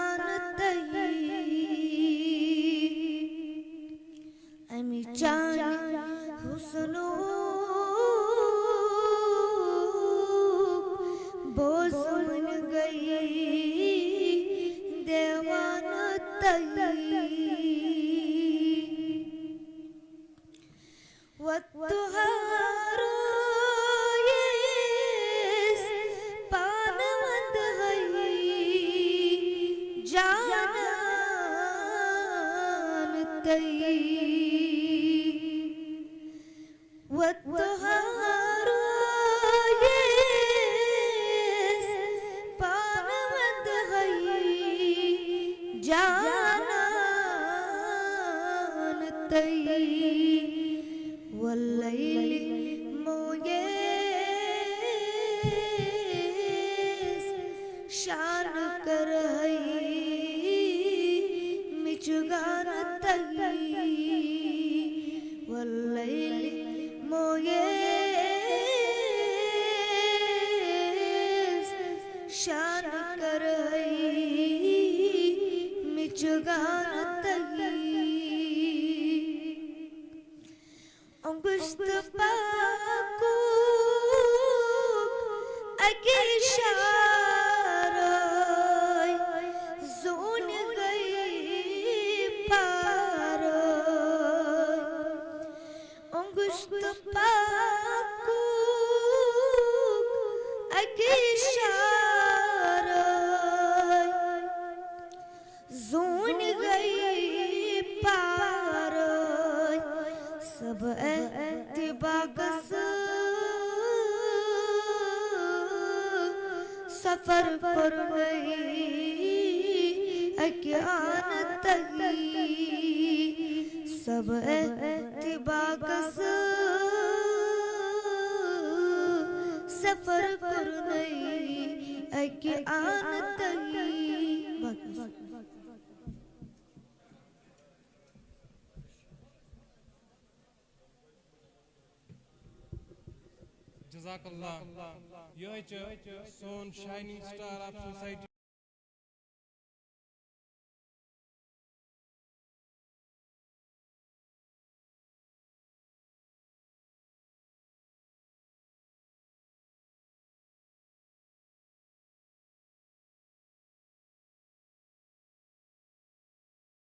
जानतई अमी जान हुस्नो बोझ मन गई देवानतई वत्तुहारो येस पानवंद हई जानतई वत्तुहारो येस पानवंद हई जानतई वल्लैली मोयेस शान कर मिचुगानतई वल्लैली मोयेस शान कर मिचुगानतई अंगुश्त पाको अगे शाराय जोन गई पाराय अंगुश्त पाको अगे शाराय जोन गई पाराय सब एतिबाकस सफर पर नहीं अज्ञानतई सब एतिबाकस सफर पर नहीं अज्ञानतई जज़ाकल्लाह। ये सोन शाइनिंग स्टार ऑफ सोसाइटी